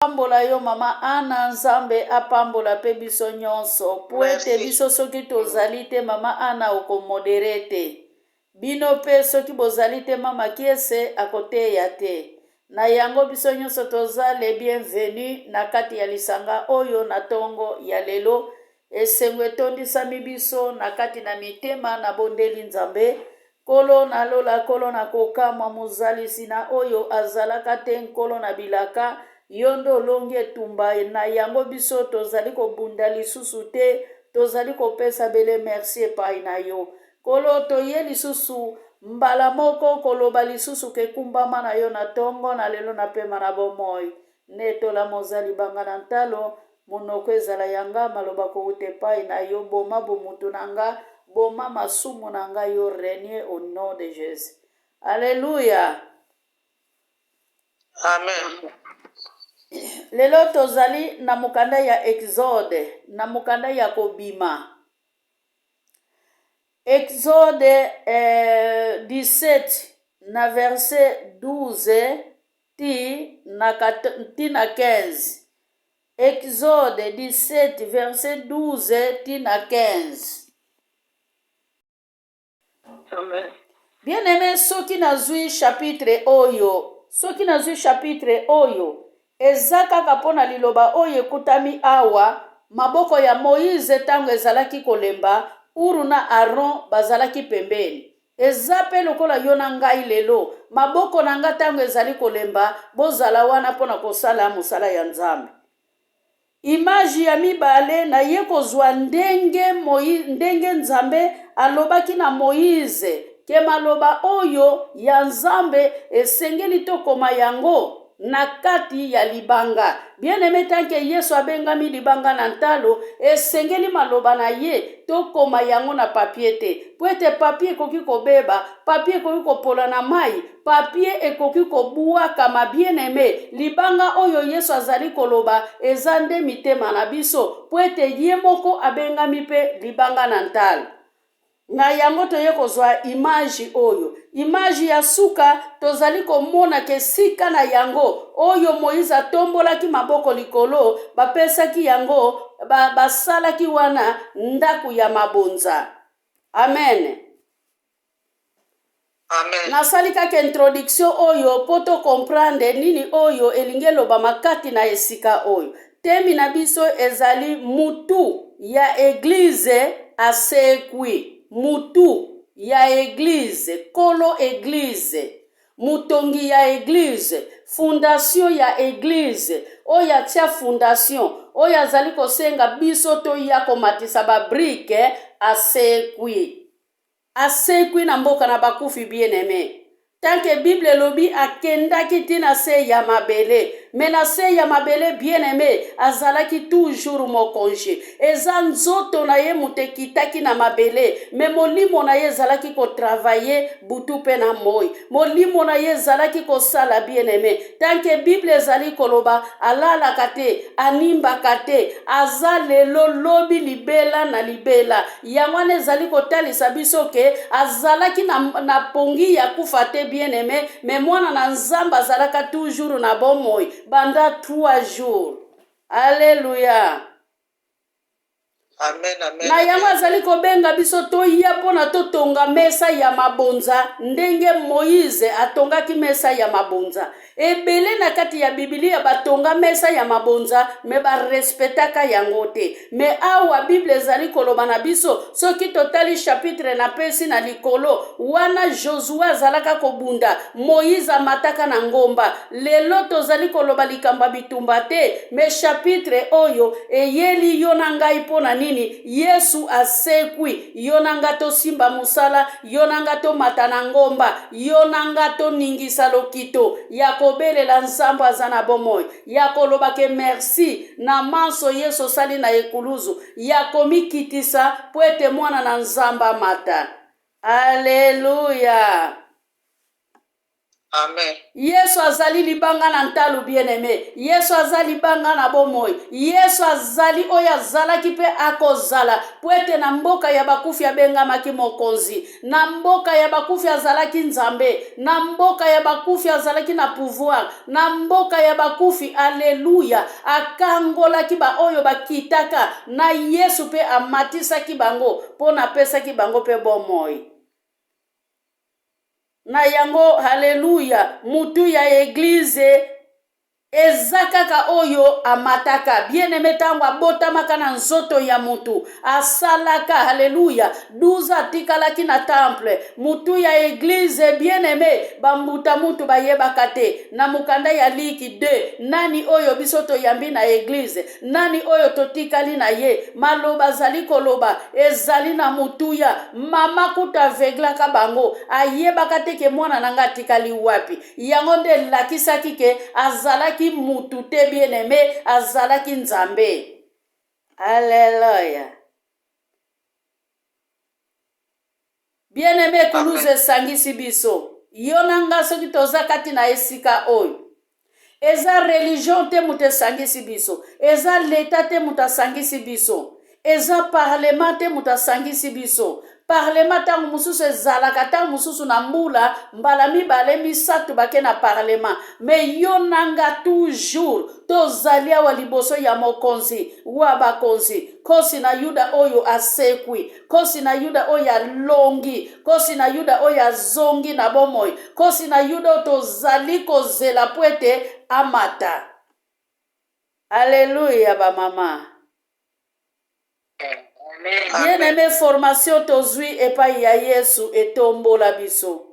Pambola yo mama Ana Nzambe apambola pe biso nyonso po ete biso soki tozali te mama Ana okomodere te. Bino pe soki bozali te mama Kiese akoteya te. Na yango biso nyonso toza le bienvenu na kati ya lisanga oyo na tongo ya lelo. Esengo etondisami biso na kati na mitema na bondeli Nzambe. Kolo na lola kolo na kokamwa mozalisi na oyo azalaka te nkolo na bilaka. Yondo longi etumba na yango biso tozali kobunda lisusu te, tozali kopesa bele merci epai na yo. Kolo toye lisusu mbala moko koloba lisusu kekumbama na yo na tongo na lelo na pema na bomoi. Netola mozali banga na ntalo, monoko ezala yanga maloba kouta epai na yo, boma bomutu nanga, boma masumu nanga yo renier au nom de Jésus. Alléluia. Amen. Lelo tozali na mukanda ya Exode, na mukanda ya kobima. Exode 17 na verset 12 ti na 15. Exode 17 verset 12 ti na 15. Amen. Bien aimé, soki nazui chapitre oyo, eza kaka mpona liloba oyo ekutami awa, maboko ya Moïse tango ezalaki kolemba, Uru na Aaron bazalaki pembeni. Eza pe lokola yo na ngai lelo, maboko na nga tango ezali kolemba, bozala wana mpona kosala mosala ya Nzambe. Image ya mibale na ye kozwa ndenge Nzambe alobaki na Moïse, ke maloba oyo ya Nzambe esengeli tokoma yango na kati ya libanga. Bien aimé, tanke Yesu abengami libanga na ntalo, esengeli maloba na ye tokoma yango na papier te. Po ete papier ekoki kobeba, papier ekoki kopola na mai, papier ekoki kobuakama. Bien aimé, libanga oyo Yesu azali koloba eza nde mitema na biso, po ete ye moko abengami pe libanga na ntalo. Na yango toye kozwa image oyo. Image ya suka tozali komona ke sika na yango oyo Moïse atombolaki maboko likolo, bapesaki yango, basalaki wana ndaku ya mabonza. Amen. Amen. Nasali kaka introduction oyo poto comprendre nini oyo elingi loba makati na esika oyo. Temi na biso ezali mutu ya eglize asekwi. Mutu ya eglize, kolo eglize, mutongi ya eglize, fondation ya eglize, oya tia fondation, oya zali kosenga biso to ya komatisa ba brique asekwi. Asekwi na mboka na bakufi bien aimé. Tanke Bible lobi akendaki tina se ya mabele. Mena se ya mabele bien aimé azalaki toujours mokonje. Eza nzoto na ye mutekitaki na mabele. Me molimo na ye zalaki ko travailler butu pe na moi. Molimo na ye zalaki ko sala bien aimé. Tanke Bible zali koloba alala kate, animba kate, azalelo lobi libela na libela. Yangwane zali ko talisa biso ke azalaki na pongi ya kufate bien aimé, mais mwana na Nzamba azalaka toujours na bomoi banda 3 jours. Alléluia. Amen, amen. Na yango azali kobenga biso toya mpona totonga mesa ya mabonza ndenge Moïse atongaki mesa ya mabonza. Ebele na kati ya Biblia batonga mesa ya mabonza me barespectaka yango te. Me awa Bible ezali koloba na biso soki totali chapitre na pesi na likolo wana Josué azalaka kobunda, Moïse amataka na ngomba. Lelo tozali koloba likamba bitumba te, me chapitre oyo eyeli yo na ngai mpona nini Yesu asekwi, yo nanga to simba musala, yo nanga to matana ngomba, yo nanga to ningisa lokito, ya kobelela Nzambe aza na bomoi, ya koloba ke merci na manso Yesu sali na ekuluzu, ya komikitisa po ete mwana na Nzambe mata. Alléluia. Amen. Yesu azali libanga na ntalu bien-aimé. Yesu azali libanga na bomoi. Yesu azali oyo azalaki pe akozala. Pwete na mboka ya bakufi abengamaki mokonzi. Na mboka ya bakufi azalaki nzambe. Na mboka ya bakufi azalaki na pouvoir. Na mboka ya bakufi, alleluya, akangolaki ba oyo bakitaka. Na Yesu pe amatisaki bango pona pesaki bango pe bomoi. Na yango, haleluya, mutu ya eglize ezakaka oyo amataka. Bien-aimé, tango abotamaka na nzoto ya mutu asalaka, haleluya, 12 atikalaki na temple. Mutu ya eglize, bien-aimé, bambuta mutu bayebaka te. Na mukanda ya liki 2, nani oyo biso toyambi na eglize, nani oyo totikali na ye. Maloba zali koloba ezali na mutu ya mama kuta aveglaka bango, ayebaka te ke mwana nanga atikali wapi. Yango nde lakisaki ke azalaki mutu te, bien-aimé, azalaki nzambe. Alléluia. Bien-aimé, kuluze sangisi biso. Yonanga soki tozakati na esika oyo. Eza religion te mutu sangisi biso. Eza leta te mutu sangisi biso. Eza parlement te mutu sangisi biso. Parlement tangu mususu ezalaka, tangu mususu na mbula mbala mibale misatu bake na parlement. Me yonanga toujours tozali awa liboso ya mokonzi wa bakonzi. Kosi na yuda oyo asekwi, kosi na yuda oyo alongi, kosi na yuda oyo azongi na bomoi, kosi na yuda tozali kozela pwete amata. Alléluia ba mama. Bien-aimé, formation tozwi epai ya Yesu etombola biso.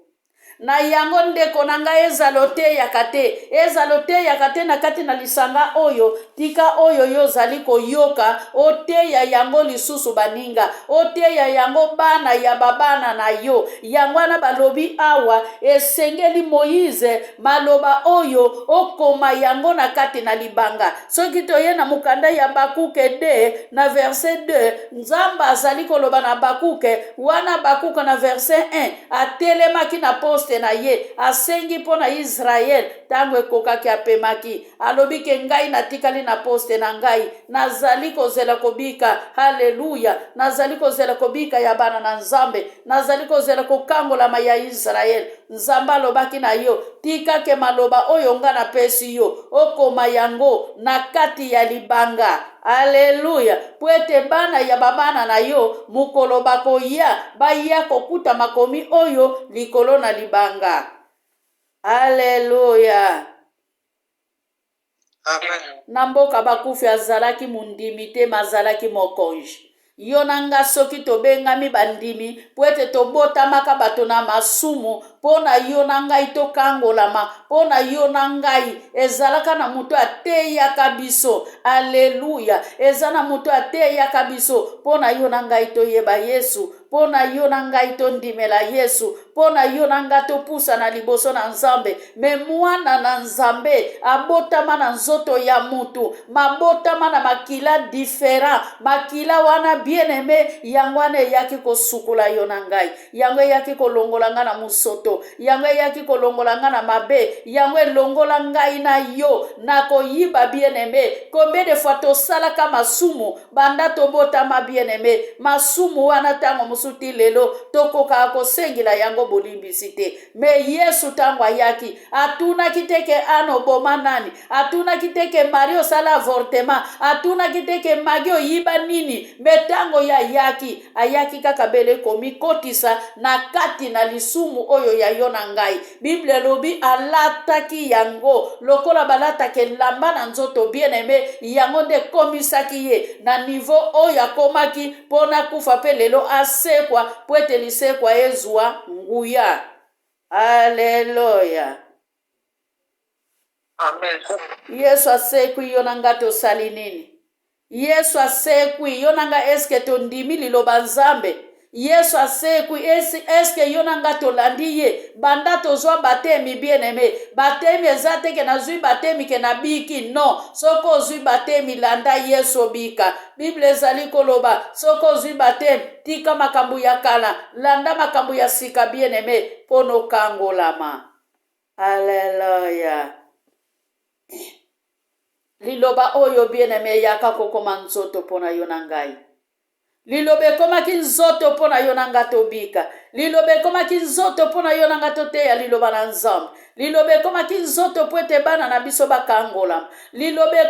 Na yango ndeko nanga ezalote yakate. Ezalote yakate na kati na lisanga oyo. Tika oyo yo zali koyoka. Ote ya yango lisusu baninga. Ote ya yango bana ya babana na yo. Yangwana balobi awa. Esengeli Moïse maloba oyo. Okoma yango na kati na libanga. Soki toye na mukanda ya Bakuke 2 na verset 2. Nzamba azali koloba na Bakuke. Wana Bakuke na verset 1. Atelemaki na poste na ye, asengi pona Israel tango ekokaki apemaki. Alobi ke ngai natikali na poste na ngai, nazali kozela kobika, haleluya, nazali kozela kobika ya bana na Nzambe, nazali kozela kokangola ma ya Israel. Nzamba alobaki na yo, tika ke maloba oyo nga na pesi yo, okoma yango na kati ya libanga. Haleluya. Pwete bana ya babana na yo mukolo bakoya baya kokuta makomi oyo likolo na libanga. Haleluya. Amen. Na mboka bakufi azalaki mundimi te, mazalaki mokonji. Yonanga soki tobengami bandimi pwete tobotamaka bato na masumu pona yonanga itokangolama, pona yonangai ezalaka na mutu ateyaka biso. Aleluya. Ezana mutu ateyaka biso pona yonanga itoyeba Yesu, pona yonanga itondimela Yesu, pona yonanga topusa na liboso na Nzambe. Me mwana na Nzambe abotama na nzoto ya mutu, mabotama na makila diferent. Makila wana bien-aimé, yango wana eyaki kosukula yonangai, yango eyaki kolongolanga na musoto, yango eyaki kolongolanga na mabe, yango elongola ngai na yo na koyiba bien-aimé. Combien de fois tosalaka masumu banda tobotama bien-aimé, masumu wana tango musuti lelo tokoka kosengila yango bolimbisi te. Me Yesu tango ayaki atunaki teke ano boma nani, atunaki teke Mario sala avortement, atunaki teke magi oyiba nini. Me tango ya yaki ayaki kaka bele komi kotisa na kati na lisumu oyo ya yona ngai. Bible lobi alataki yango lokola balatake lamba na nzoto bien-aimé, yango nde komisaki ye na niveau oyo akomaki pona kufa pe lelo asekwa pwete lisekwa ezwa nguya. Haleluya. Amen. Yesu asekwi yonanga tosali nini? Yesu asekwi yonanga eske tondimi liloba Nzambe? Yesu asekwi eske yonanga tolandi ye banda tozwa batemi bien-aimé? Batemi ezate ke nazwi batemi ke nabiki? Non. Soko ozwi batemi landa Yesu bika. Bible ezali koloba soko ozwi batemi tika makambo ya kala landa makambo ya sika bien-aimé pono kangolama. Alléluia. Liloba oyo bien-aimé yaka kokoma nzoto pona yo na ngai. Liloba ekomaki nzoto pona yo na nga tobika. Liloba ekomaki nzoto pona yo na nga toteya liloba na Nzambe. Liloba ekomaki nzoto po ete bana na biso bakangolama. Liloba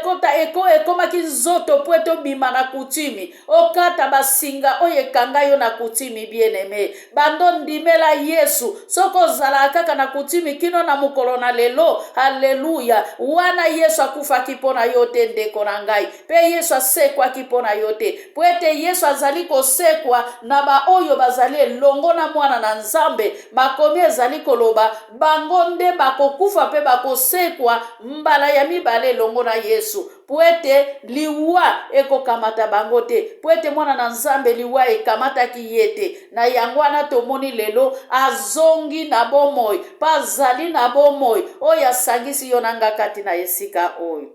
ekomaki nzoto po ete obima na kutimi. Okata basinga oyo ekanga yo na kutimi bien-aimé. Bando ndimela Yesu. Soko ozala kaka na kutimi kino na mokolo na lelo. Haleluya. Wana Yesu akufaki pona yo te ndeko na ngai. Pe Yesu asekwaki pona yo te. Po ete Yesu azali kosekwa na ba oyo bazali elongo na mwana na Nzambe. Makomi ezali koloba bango nde bakokufa pe bakosekwa mbala ya mibale elongo na Yesu. Po ete liwa ekokamata bango te. Po ete mwana na Nzambe liwa ekamataki ye te. Na yango wana tomoni lelo azongi na bomoi. Pazali na bomoi. Oyo asangisi yo nanga kati na esika oyo.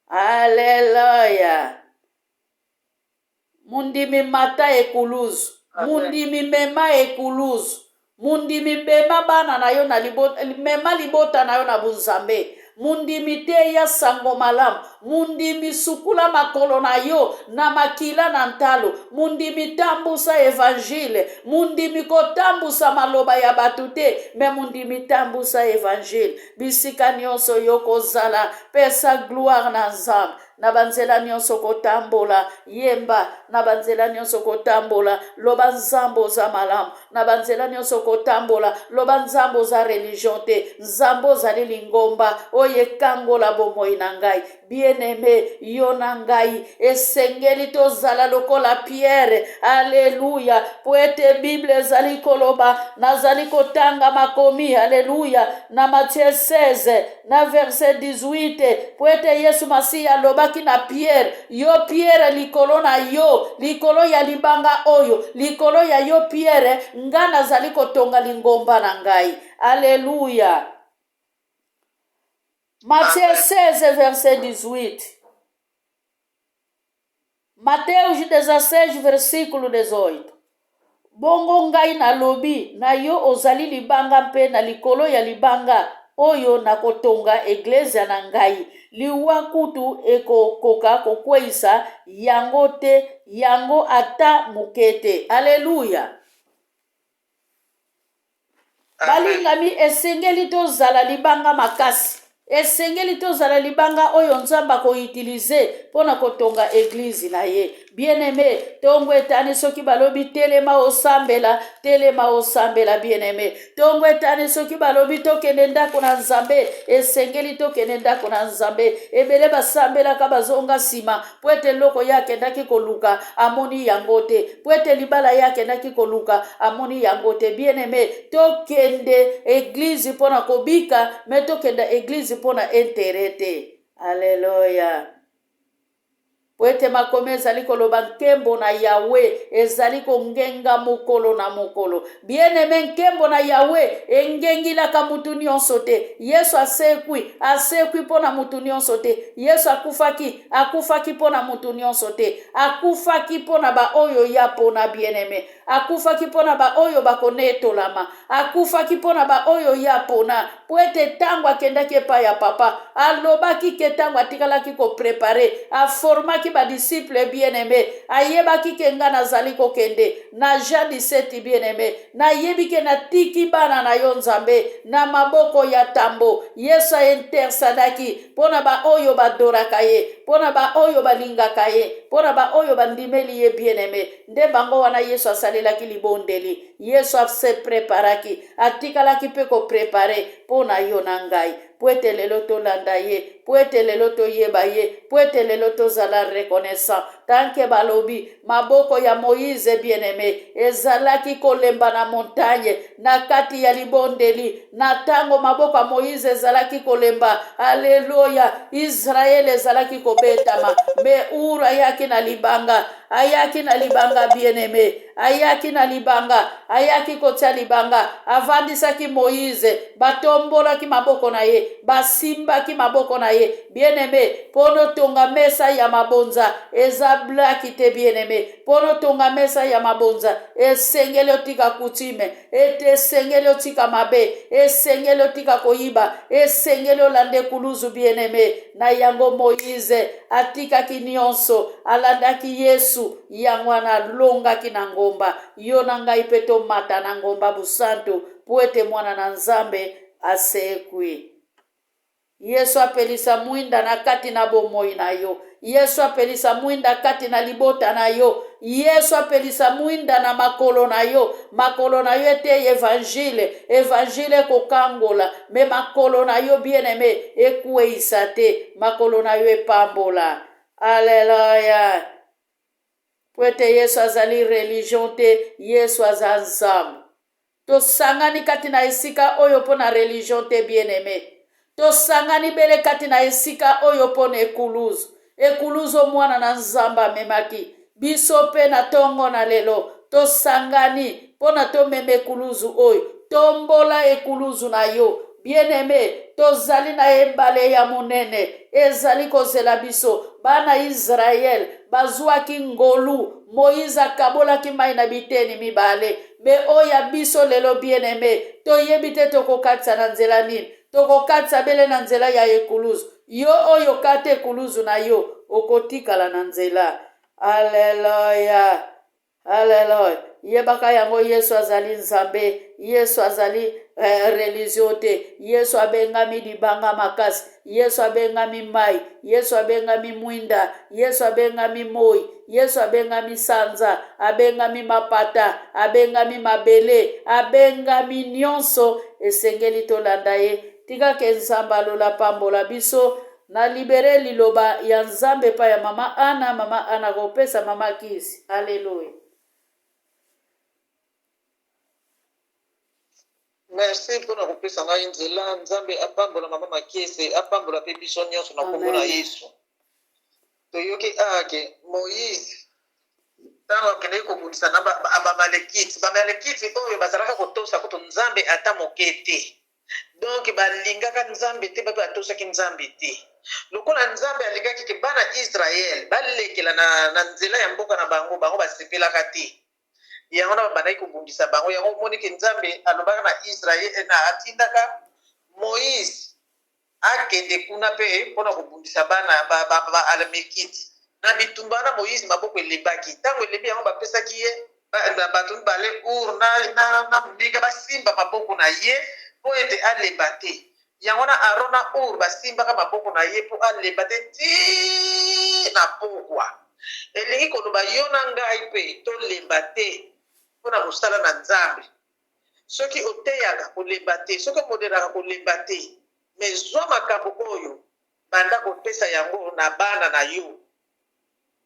Haleluya. Mundimi mata ekuluzu. Mundimi mema ekuluzu. Mundimi bema bana na yo na libota. Mema libota na yo na bunzambe. Mundimi te ya sango malamu. Mundimi sukula makolo na yo na makila na ntalo. Mundimi tambusa evangile. Mundimi kotambusa maloba ya batute. Me mundimi tambusa evangile. Bisika nyonso yo kozala. Pesa gloire na Nzambe. Na banzela nyonso kotambola yemba, na banzela nyonso kotambola loba nzambo za malamu, na banzela nyonso kotambola loba nzambo za religion te, nzambo za lingomba oye kangola bomoi na ngai. Bien-aimé yo na ngai esengeli tozala lokola Pierre. Alléluia. Po ete Bible ezali koloba nazali kotanga makomi. Alléluia. Na Matthieu 16 na verset 18 po ete Yesu Masiya alobaki na Pierre, yo Pierre likolo na yo, likolo ya libanga oyo, likolo ya yo Pierre nga nazali kotonga lingomba na ngai. Alléluia. Matthieu 16 verset 18. Mateus 16 versículo 18. Bongo ngai na lobi na yo ozali libanga mpe na likolo ya libanga oyo na kotonga eglezia na ngai. Liwa kutu ekokoka kokweisa yango te, yango ata mukete. Alléluia. Balingami esengeli tozala libanga makasi. Esengeli tozala libanga oyo Nzamba ko utiliser pona kotonga église na ye. Bien-aimé, tongo etani soki balobi telema osambela bien-aimé. Tongo etani soki balobi tokende ndako na Nzambe, esengeli tokende ndako na Nzambe. Ebele basambela ka bazonga sima, po ete loko yake ndaki koluka amoni yango te. Po ete libala yake ndaki koluka amoni yango te. Bien-aimé, tokende église pona kobika, me tokende église pona interete. Alléluia. Po ete makomi ezali koloba nkembo na Yahweh ezali kongenga mokolo na mokolo. Bien-aimé, nkembo na Yahweh engengilaka mutu nyonso te. Yesu asekwi pona mutu nyonso te. Yesu akufaki pona mutu nyonso te. Akufaki pona ba oyo ya pona bien-aimé. Akufaki pona ba oyo bakonetolama. Akufaki pona ba oyo ya pona. Po ete tango akendaki epai ya papa, alobaki ke tango atikalaki ko prepare, aformaki ba disciple bien-aimé, ayebaki ke nga nazali kokende na Jean 17 bien-aimé, nayebi ke natiki bana na yo Nzambe na maboko ya tambo. Yesu intercedaki pona ba oyo badoraka ye, pona ba oyo balingaka ye, pona ba oyo bandimeli ye bien-aimé. Nde bango wana Yesu asalelaki libondeli. Yesu se preparaki, atikalaki pe ko prepare pona yo na ngai. Po ete lelo tolanda ye, po ete lelo toyeba ye, po ete lelo tozala reconnaissant. Tanke balobi maboko ya Moïse bien-aimé ezalaki kolemba na montagne na kati ya libondeli. Na tango maboko ya Moïse ezalaki kolemba, Alléluia, Israel ezalaki kobetama. Me ura yaki na libanga, ayaki na libanga bien-aimé, ayaki na libanga, ayaki kotia libanga, avandisaki Moïse, batombolaki maboko na ye, basimbaki maboko na ye. Bien-aimé, pono tonga mesa ya mabonza, eza blaki te bien-aimé. Pono tonga mesa ya mabonza, esengeli otika kutime, ete esengeli otika mabe, esengeli otika koyiba, esengeli olande kuluzu bien-aimé. Na yango Moïse atikaki nyonso, alandaki Yesu, yango analongaki na ngomba. Yo na ngai pe tomata na ngomba busantu, po ete mwana na Nzambe asekwi. Yesu apelisa mwinda na kati na bomoi na yo. Yesu apelisa mwinda kati na libota na yo. Yesu apelisa mwinda na makolo na yo. Makolo na yo ete evangile. Evangile kokangola. Me makolo na yo bien-aimé ekweisa te. Makolo na yo epambola. Alleluia. Pwete Yesu azali religion te. Yesu aza Nzambe. Tosangani kati na esika oyo pona religion te bien-aimé. Tosangani bele kati na esika oyo pona ekuluzu. Ekuluzu mwana na Nzambe amemaki. Biso pe na tongo na lelo. Tosangani pona tomeme ekuluzu oyo. Tombola ekuluzu na yo. Bien-aimé, tozali na ebale ya monene. Ezali kozela biso. Bana Israel bazwaki ngolu. Moïse akabolaki mai na biteni mibale. Me oya biso lelo bien-aimé. Toyebi te tokokatisa na nzela nini. Tokokatisa bele na nzela ya ekuluzu. Yo oyo kate ekuluzu na yo. Okotikala na nzela. Alleluia. Alleluia. Yebaka yango Yesu azali Nzambe. Yesu azali religion te. Yesu abengami libanga makasi. Yesu abengami mai. Yesu abengami mwinda. Yesu abengami moi. Yesu abengami sanza. Abengami mapata. Abengami mabele. Abengami nyonso. Esengeli tolanda ye. Tika ke Nzambe alola pambola biso. Na libere liloba ya Nzambe pa ya mama Ana kopesa mama Kisi. Alleluia. Merci pour nous représenter ngai nzela Nzambe apambola mama Makese apambola pe biso nyonso na kombo na Yesu. Toyoki ake Moïse tango akende kobundisa na bamalekiti. Bamalekiti oyo bazalaka kotosa kuto Nzambe ata moke te. Donc balingaka Nzambe te bato atosaki Nzambe te. Lokola Nzambe alingaki ke bana Israel balekela na nzela ya mboka na bango basepelaka te. Yango na bandaki kobundisa bango yango moni ke Nzambe alobaka na Israel na atindaka Moïse akende kuna pe mpona kobundisa bana Amalekiti. Na bitumba na Moïse maboko elebaki. Tango elebi yango bapesaki ye bato mibale Ur na mbinga basimba maboko na ye po ete aleba te. Yango na Aron na Ur basimbaka maboko na ye po aleba te ti na pokwa. Elingi koloba yo na ngai pe toleba te mpona kosala na Nzambe. Soki oteyaka kolemba te, soki omodelaka kolemba te, me zwa makambo oyo banda kopesa yango na bana na yo,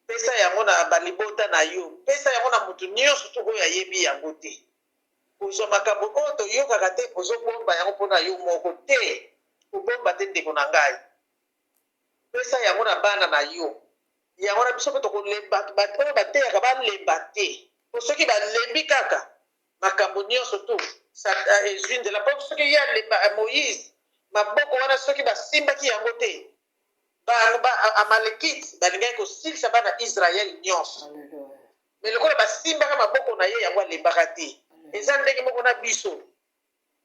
pesa yango na balibota na yo, pesa yango na mutu nyonso to oyo ayebi yango te. Kozwa makambo oyo toyokaka te ozobomba yango mpona yo moko te, kobomba te ndeko na ngai. Pesa yango na bana na yo, yango na biso mpe tokolemba oyo bateyaka balemba te. Soki balembi kaka makambo nyonso to ezwi nzela mpo soki ye alemba Moïse maboko wana soki basimbaki yango te Amalekiti balingaki kosilisa bana Israel nyonso. Me lokola basimbaka maboko na ye yango alembaka te. Eza ndenge moko na biso.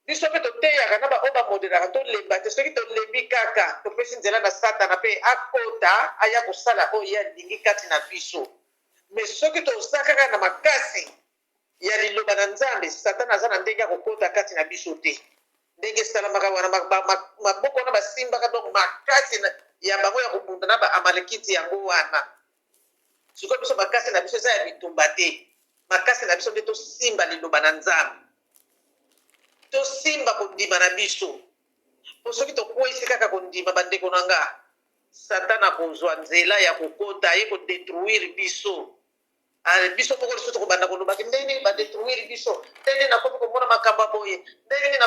Biso mpe toteyaka na baoyo bamodelaka tolemba te. Soki tolembi kaka topesi nzela na Satana mpe akota aya kosala oyo ye alingi kati na biso. Me soki toza kaka na makasi ya liloba na Nzambe, Satana aza na ndenge ya kokota kati na biso te. Ndenge esalamaka wana maboko wana basimbaka donc makasi ya bango ya kobunda na Amalekiti yango wana. Sikoyo biso makasi na biso eza ya bitumba te. Makasi na biso nde tosimba liloba na Nzambe. Tosimba kondima na biso. Po soki tokwesi kaka kondima bandeko na nga, Satana kozwa nzela ya kokota ye kodetruire biso. Biso moko lisusu tokobanda kolobaki ndenge badetruire biso, ndenge nakomi komona makambo boye, ndenge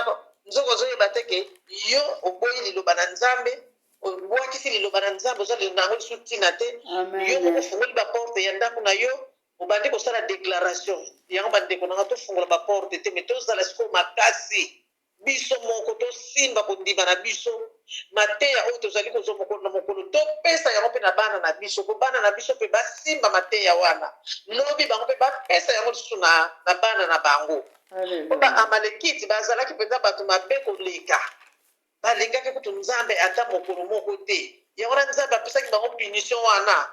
nzoko ozoyeba te ke yo oboyi liloba na Nzambe, obwakisi liloba na Nzambe oza nango lisusu ntina te. Yo moko ofungoli baporte ya ndako na yo obandi kosala déclaration. Yango bandeko na nga tofungola baporte te me tozala sikoyo makasi biso moko tosimba kondima na biso mateya oyo tozali kozwa mokolo na mokolo topesa yango mpe na bana na biso po bana na biso mpe basimba mateya wana lobi bango mpe bapesa yango lisusu na bana na bango po baamalekiti bazalaki mpenza bato mabe koleka balekaki kutu nzambe ata mokolo moko te yango na nzambe apesaki bango punition wana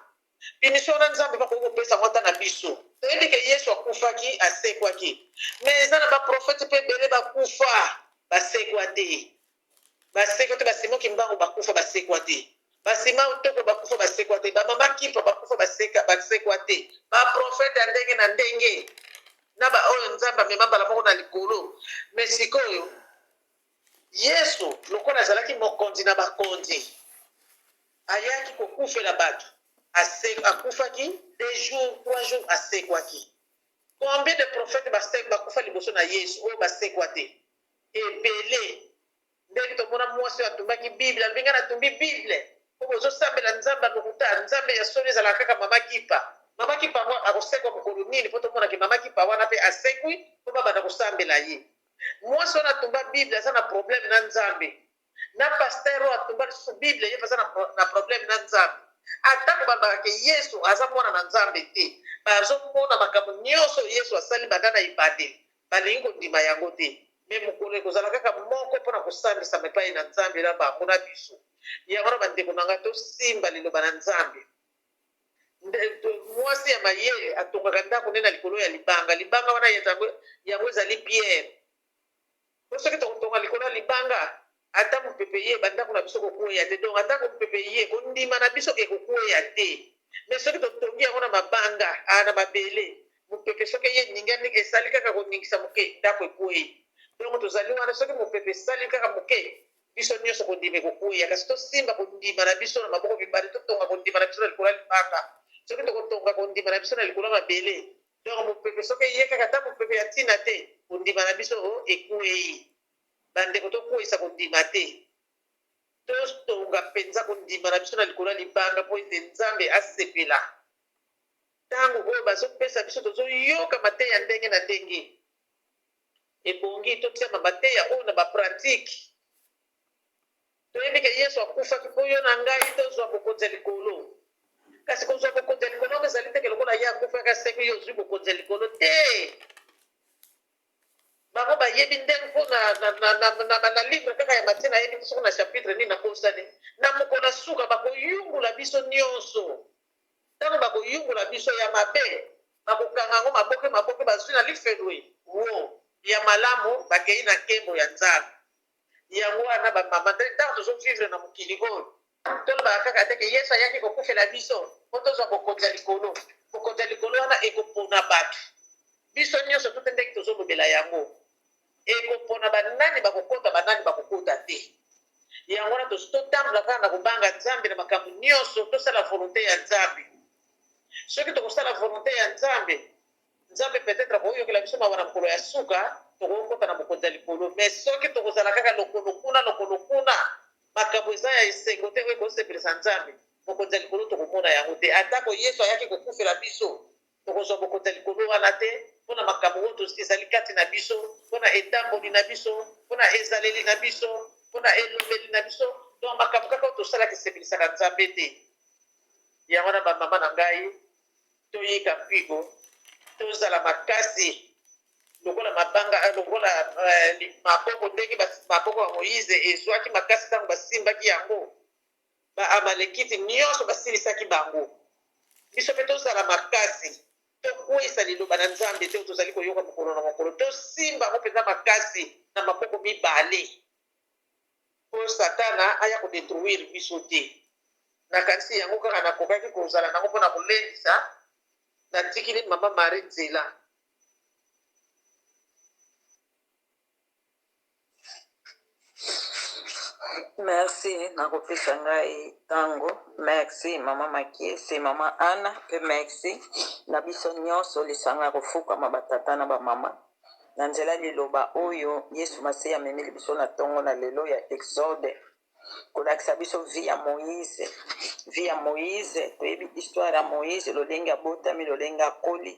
nzambe bakoki kopesa yango ata na biso toyebi ke yesu akufaki asekwaki me eza na baprofete mpe ebele bakufa basekwa te basimoki mbango bakufa basekwa te basima utoko bakufa basekwa te bamama kipa bakufa basekwa te baprofete ya ndenge na ndenge na baoyo nzambe amema mbala moko na likolo me sikoyo yesu lokola azalaki mokonzi na bakonzi ayaki kokufela bato akufaki 2 jours 3 jours asekwaki combien de prophètes bakufa liboso na yesu oyo basekwa te ebele ndenge tomona mwasi oyo atumbaki bible alobinga natumbi bible po bozosambela nzambe anokuta nzambe ya soni ezalaka kaka mama kipa yango akosekwa mokolo nini po tomonake mama kipa wana mpe asekwi po babanda kosambela ye mwasi oyo atumba bible aza na problème na nzambe na paster oyo atumba lisusu bible ye aza na problème na nzambe atako balobaka ke yesu aza mwana na nzambe te bazomona makambo nyonso yesu asali banda na ebandeli balingi kondima yango te me mokolo ekozala kaka moko mpona kosambisama epai na nzambe na bango na biso yango na bandeko na ngai tosimba liloba na nzambe mwasi ya mayele atongaka ndako nde na likolo ya libanga wana yango ezali pierre po soki tokotonga likolo ya libanga ata mopepe ye bandako na biso kokweya te donc ata mopepe ye kondima na biso ekokweya te me soki totongi yango na mabanga na mabele mopepe soki ye ningani esali kaka koningisa moke ndako ekweyi donc tozali wana soki mopepe esali kaka moke biso nyonso kondima ekokweya kasi tosimba kondima na biso na maboko mibale totonga kondima na biso na likolo ya libanga soki tokotonga kondima na biso na likolo ya mabele donc mopepe soki ye kaka ata mopepe ya ntina te kondima na biso ekweyi bandeko tokweyisa kondima te totonga mpenza kondima na biso na likolo ya libanga mpo ete nzambe asepela ntango oyo bazopesa biso tozoyoka mateya ndenge na ndenge ebongi totiama mateya oyo na bapratike toyebi ke yesu akufaki mpo yo na ngai tozwa bokonzi ya likolo kasi kozwa bokonzi ya likolo ngo ezali teke lokola ye akufaki aseki yo ozwi bokonzi ya likolo te bango bayebi ndenge mpo na livre kaka ya matie nayebi te soko na chapitre nini nakosani na mokolo suka bakoyungula biso nyonso ntango bakoyungula biso ya mabe bakokanga yango maboke bazwi na lifelwe wo ya malamu bakei na nkembo ya nzambe yango wana bamama ntango tozovivre na mokili oyo tolobaka kaka teke yesu ayaki kokufela biso mpo tozwa bokonzi ya likolo bokonzi ya likolo wana ekopona bato biso nyonso tote ndenge tozolobela yango ekopona banani bakokota banani bakokota te yango wana totambola kaka na kobanga nzambe na makambo nyonso tosala volonté ya nzambe soki tokosala volonté ya nzambe peut-être akoyokela biso mawa na mokolo ya suka tokokota na bokonzi ya likolo mais soki tokozala kaka lokolo kuna makambo eza ya esengo te oyo ekosepelisa nzambe bokonzi ya likolo tokomona yango te atako yesu ayaki kokufela biso tokozwa bokonzi ya likolo wana te mpona makambo oyo ezali kati na biso mpona etamboli na biso mpona ezaleli na biso mpona elobeli na biso donc makambo kaka oyo tosalaka esepelisaka nzambe te yango na bamama na ngai toyika mpiko tozala makasi lokola maboko ndenge maboko ya moïse ezwaki makasi ntango basimbaki yango baamalekiti nyonso basilisaki bango biso mpe tozala makasi tokweyisa liloba na nzambe te tozali koyoka mokolo na mokolo tosimba yango mpenza makasi na maboko mibale mpo satana aya kodetruire biso te nakanisi yango kaka nakokaki kozala nango mpona kolendisa natikili mama Marie nzela. Merci nakopesa ngai tango. Merci mama Makiese, mama Ana, pe merci na biso nyonso lisanga kofukama batata na bamama na nzela liloba oyo Yesu Masiya amemeli biso na tongo na lelo ya Exode kolakisa biso vie ya Moïse toyebi histoire ya Moïse lolenge abotami lolenge akoli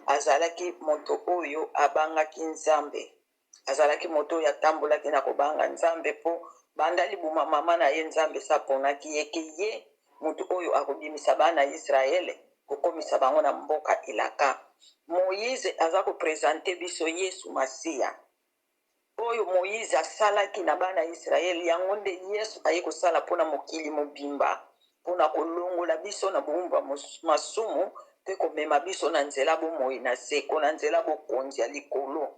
azalaki moto oyo abangaki nzambe azalaki moto oyo atambolaki na kobanga nzambe po banda libuma mama na ye nzambe saponaki ye ke ye mutu oyo akobimisa bana ya Israele kokomisa bango na mboka elaka. Moïse aza kopresente biso Yesu Masiya oyo Moïse asalaki na bana ya Israele, yango nde Yesu aye kosala mpona mokili mobimba, mpona kolongola biso na bowumba masumu mpe komema biso na nzela bomoi na seko, na nzela bokonzi ya likolo.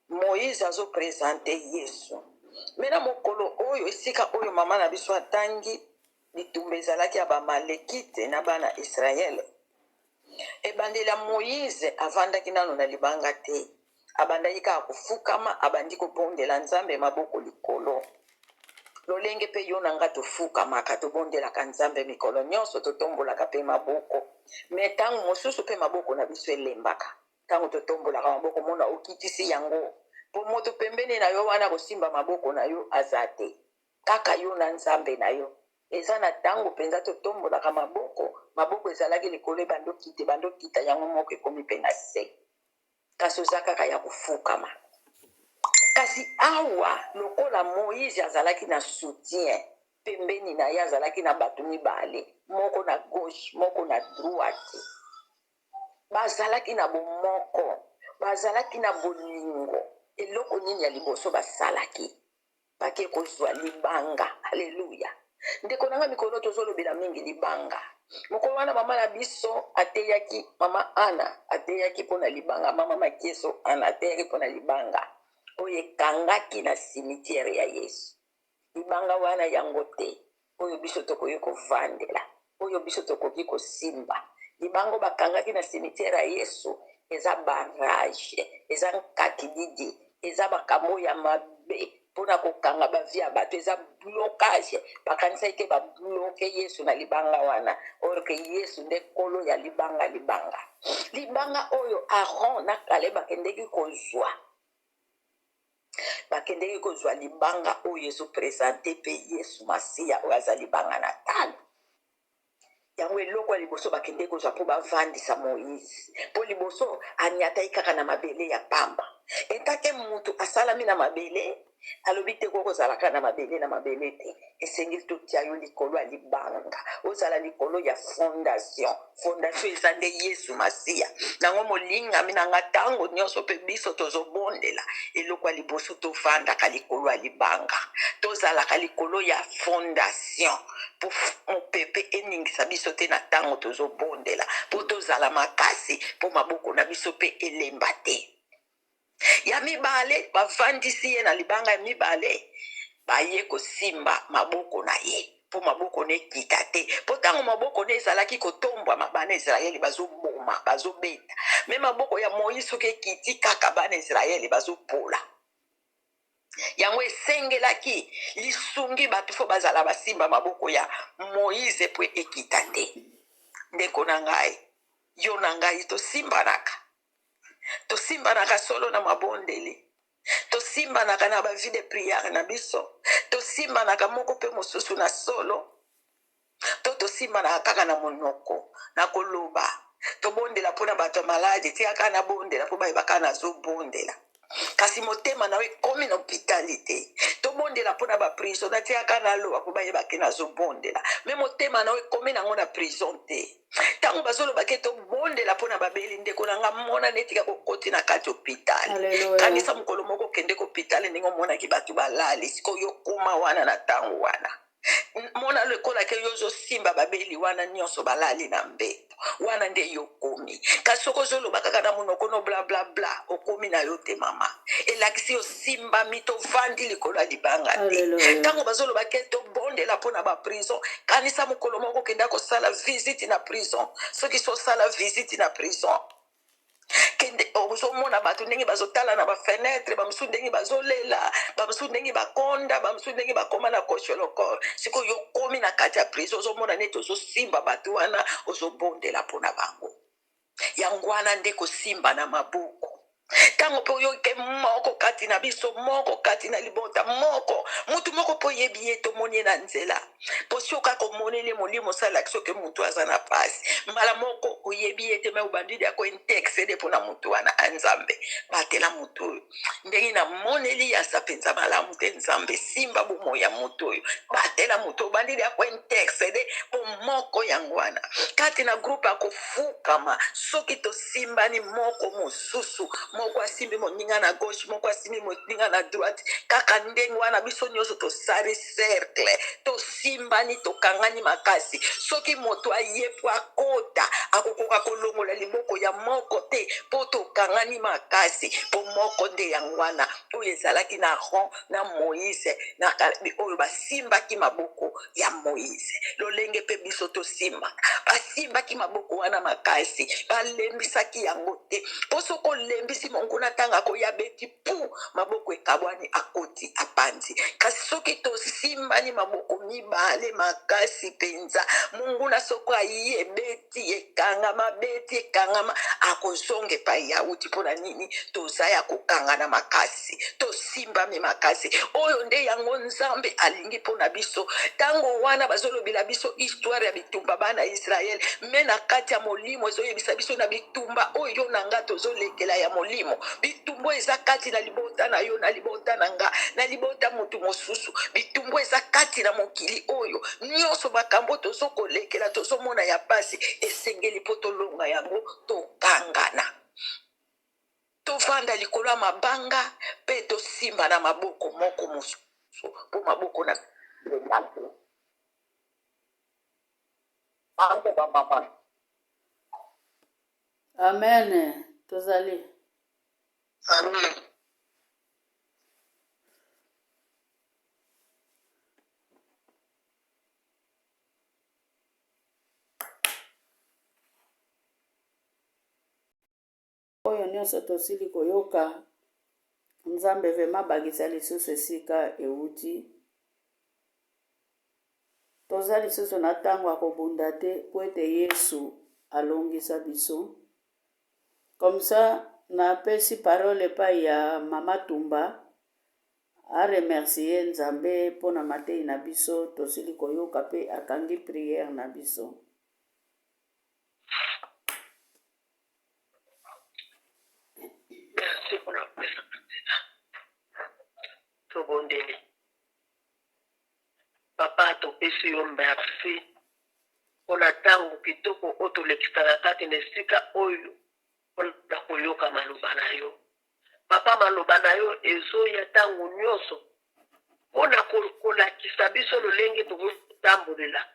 Moïse azopresente Yesu. Mena mokolo oyo esika oyo mama na biso atangi bitumba ezalaki ya bamalekite na bana Israele, ebandela Moïse avandaki nano na libanga te, abandaki kaka kofukama, abandi kobondela nzambe maboko likolo. Lolenge pe yo na nga tofukamaka tobondelaka nzambe mikolo nyonso, totombolaka pe maboko. Me ntango mosusu pe maboko na biso elembaka, ntango totombolaka maboko mona okitisi yango, po moto pembeni na yo wana kosimba maboko na yo aza te, kaka yo na nzambe na yo. Eza na ntango penza totombolaka maboko, maboko ezalaki likolo ebandokite, bandokita yango moko ekomi pe na se, kasi oza kaka ya kofukama. Kasi awa lokola Moïse azalaki na soutien, pembeni na ye azalaki na bato mibale, moko na gauche moko na droite, bazalaki na bomoko, bazalaki na bolingo. Eloko nini ya liboso basalaki? Bake kozwa libanga. Haleluya. Ndeko nanga mikolo tozolobela mingi libanga. Mokolo wana mama na biso ateyaki, mama Ana ateyaki mpona libanga, mama Makieso Ana ateyaki mpona libanga oyo ekangaki na cimetière ya Yesu. Libanga wana yango te oyo biso tokoki kovandela, oyo biso tokoki kosimba. Libanga bakangaki na cimetière ya Yesu eza barrage, eza nkaki didi, eza makambo ya mabe mpona kokanga bavi ya bato, eza blocage. Bakanisa ike babloke Yesu na libanga wana, orke Yesu nde kolo ya libanga. Libanga oyo Aaron na Caleb bakendeki kozwa, bakendeki kozwa libanga oyo ezopresente pe Yesu Masiya oyo aza libanga na talo. Yango eloko ya liboso bakendeki kozwa mpo bavandisa Moïse, mpo liboso aniatai kaka na mabele ya pamba. Etake mutu asalami na mabele, alobi te kokozalaka na mabele te, esengeli totia yo likolo ya libanga, ozala likolo ya fondation. Fondation eza nde Yesu Masiya. Nango molingami na nga ntango nyonso mpe biso tozobondela eloko ya liboso tovandaka likolo ya libanga, tozalaka likolo ya fondation po mopepe eningisa biso te na ntango tozobondela, po tozala makasi, po maboko na biso pe elemba te. Ya mibale bavandisi ye na libanga ya mibale, baye kosimba maboko na ye po maboko ne kita te, po tango maboko ne ezalaki kotombwa bana Israeli bazoboma, bazobeta. Me maboko ya Moïse soki ekiti kaka bana Israeli bazopola. Yango esengelaki lisungi bato fo bazala basimba maboko ya Moïse po ekita te. Ndeko na ngai, yo na ngai tosimbanaka. Tosimbanaka solo na mabondeli, tosimbanaka na bavi de prière na biso, tosimbanaka moko pe mosusu na solo, tosimbanaka kaka na monoko na koloba, tobondela mpona bato maladi tiaka na bondela po bayebaka nazobondela. Kasi motema na we komi na hospitalité, tobondela mpona baprison natiaka na loba po bayebaki nazobondela. Me motema na we komi nango na prison te, tango bazolobaki tobondela mpona babeli, ndeko na nga mona netika kokoti na kati hôpital. Kanisa mokolo moko kende ko hôpital ndenge omonaki bato balali, sikoyo koma wana na tango wana mona lokola ke yozo simba babeli wana nyonso balali na mbeto wana nde yokomi. Kasi soko zoloba kaka na monoko no bla bla bla, okomi na yo te mama. Elakisi osimba mito vandi likolo ya libanga te. Tango bazoloba ke tobondela mpona ba prison, kanisa mokolo moko kenda kosala visite na prison. Soki so sala visite na prison, kende ozomona bato ndenge bazotala na bafenetre, bamosusu ndenge bazolela, bamosusu ndenge bakonda, bamosusu ndenge bakoma na kosholokor. Siko yo komi na kati ya prison ozomona neti ozosimba bato wana, ozobondela mpona bango. Yango wana nde kosimba na maboko. Tango po yoke moko kati na biso moko kati na libota moko mutu moko po yebi ye tomoni na nzela po soka komonele molimo sala soke mutu aza na pasi mbala moko oyebi ye te me ubandidi ako intexede mpona mutu wana anzambe batela mutu oyo ndenge na moneli ya sapenza malamu te nzambe simba bomo ya mutu oyo batela mutu ubandidi ako intexede po moko yango wana kati na groupe akofukama soki tosimbani moko mosusu moko asimbi moninga na gauche moko asimbi moninga na droite kaka ndenge wana biso nyonso tosali cercle tosimbani tokangani makasi soki moto aye po akota akokoka kolongola liboko ya moko te po tokangani makasi po moko nde yango wana oyo ezalaki na Aron na Moïse na Kalebi oyo basimbaki maboko ya Moïse lolenge pe biso tosimbaka basimbaki maboko wana makasi balembisaki yango te po soko olembisi monguna tanga koya beti pu maboko ekabwani akoti apanzi kasi soki tosimbani maboko mibale makasi penza monguna soko aye beti ekangama akozonga epai ya uti mpona nini toza ya kokangana makasi tosimbami makasi oyo nde yango nzambe alingi mpona biso ntango wana bazolobela biso histoire ya bitumba bana Israel me na kati ya molimo ezoyebisa biso na bitumba oyo na nga tozolekela ya molimo bitumbu eza kati na libota na yo na libota na nga na libota mutu mosusu bitumbu eza kati na mokili oyo nyonso makambo tozokolekela tozomona ya pasi esengeli mpo tolonga yango tokangana tovanda likolo ya mabanga mpe tosimba na maboko moko mosusu mpo maboko na Amen. Tozali. Amen. Oyo nyonso tosili koyoka nzambe vema bagisa lisusu esika euti toza lisusu na ntango ya kobunda te po ete Yesu alongisa biso comme ça napesi parole epai ya mama Tumba aremercie nzambe mpona matei na biso tosili koyoka mpe akangi priere na biso. Merci pour la présence. Tobondeli. Papa topesi yo merci mpona ntango kitoko oyo tolekisaka kati na esika oyo mpona koyoka maloba na yo. Papa maloba na yo ezoya ntango nyonso mpona kolakisa biso lolenge tokotambolela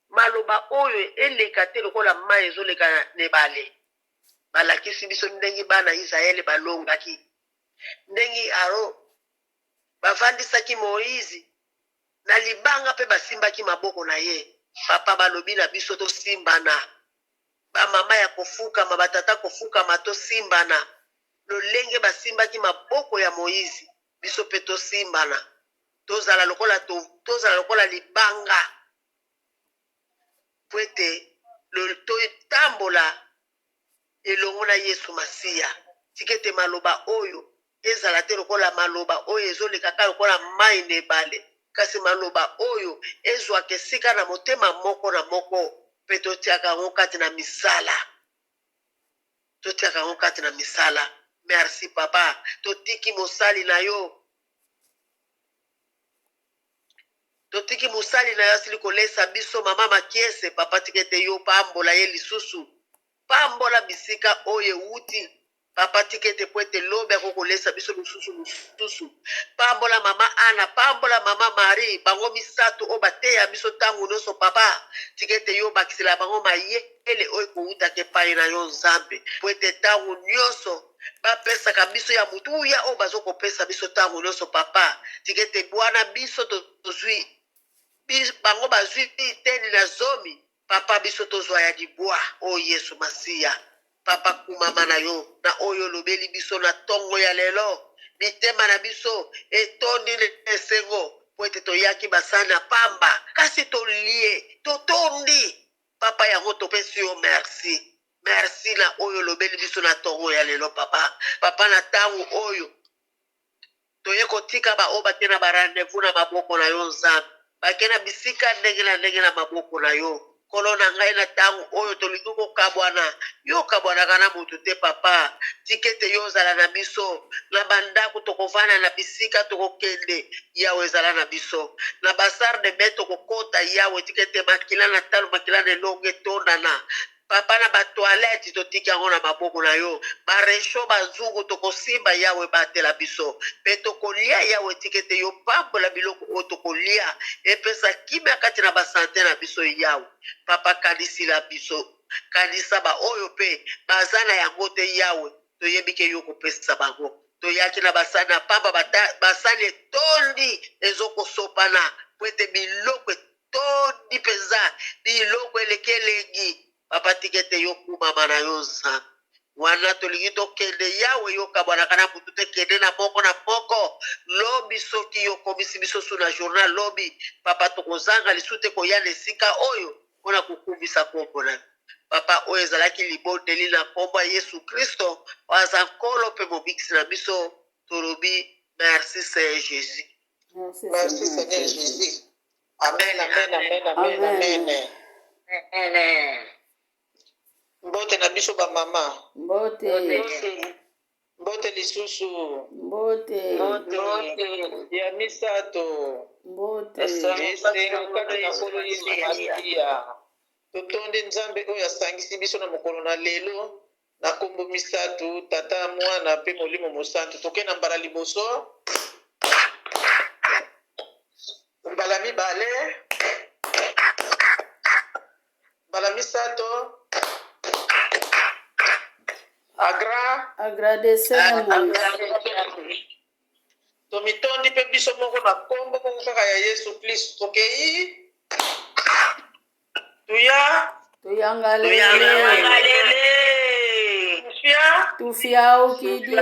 maloba oyo eleka te lokola mai ezoleka na ebale. Balakisi biso ndenge bana Israele balongaki ndenge Aron bavandisaki Moïse na libanga mpe basimbaki maboko na ye. Papa balobi na biso tosimbana bamama ya kofukama batata kofukama tosimbana lolenge basimbaki maboko ya Moïse biso mpe tosimbana tozala lokola libanga po ete totambola elongo na Yesu Masiya tikete maloba oyo ezala te lokola maloba oyo ezolekaka lokola mai na ebale kasi maloba oyo ezwaka esika na motema moko na moko mpe totiaka yango kati na misala merci papa totiki mosali na yo asili kolesa biso mama Makiese papa tikete yo pambola ye lisusu pambola bisika oyo euti papa tikete po ete lobe akokolesa biso lisusu pambola mama Ana pambola mama Marie bango misato oyo bateya biso ntango nyonso papa tikete yo bakisela bango mayele oyo koutaka epai na yo nzambe po ete ntango nyonso bapesaka biso ya mutuya oyo bazokopesa biso ntango nyonso papa tikete bwana biso tozwi bango bazwi teni na zomi papa biso tozwa ya libwa o Yesu Masiya papa kumama na yo na oyo lobeli biso na tongo ya lelo mitema na biso etondi na esengo po ete toyaki basani na pamba kasi tolie totondi papa yango topesi yo merci merci na oyo lobeli biso na tongo ya lelo papa. Papa na tango oyo toye kotika ba oyo bake na barandevous na maboko na yo nzambe. Bake na bisika ndenge na maboko na yo. Kolo na ngai na tango oyo tolingi kokabwana. Yo kabwanaka na mutu te papa. Tikete yo zala na biso. Na bandako tokovana na bisika tokokende. Yawe zala na biso. Na basar de beto kokota yawe tikete makila na talo makila na longe tondana. Papa na ba toilette totiki yango na maboko na yo. Baresho bazungu tokosimba yawe batela biso. Pe tokolia yawe tikete yo pambola biloko oyo tokolia. Epesa kimia kati na basante na biso yawe. Papa kanisi la biso. Kanisa ba oyo pe bazana yango te yawe. Toyebike yo kopesa bango. Toyaki na basana papa basane tondi ezoko sopana. Pwete biloko tondi peza. Biloko elekelengi. Papa tikete yo kumama na yo nzambe. Wana tolingi tokende yawe yo kabwanaka na mutu te kende na moko na moko. Lobi soki yo komisi biso su na journal lobi. Papa tokozanga lisu te koya na esika oyo. Mpona kokumisa kombo na yo. Papa oyo ezalaki libondeli na kombo ya Yesu Kristo. Waza nkolo pe mobikisi na biso. Tolobi merci Seigneur Jésus. Merci Seigneur Jésus. Amen, amen, amen, amen, amen. Amen. Mbote na biso ba mama. Mbote. Mbote lisusu. Mbote. Ya misato. Mbote. Esengo kati na kolo Yesu Masia. Totonde nzambe oyo asangisi biso na mokolo na lelo. Na kombo misato tata mwana pe molimo mosantu. Toke na mbala liboso. Mbala mibale. Mbala misato. Agradecemos. Tomitondi pe biso moko na kombo moko kaka ya Yesu Kristo. Tokei. Tuyangalele. Tufia ukidie.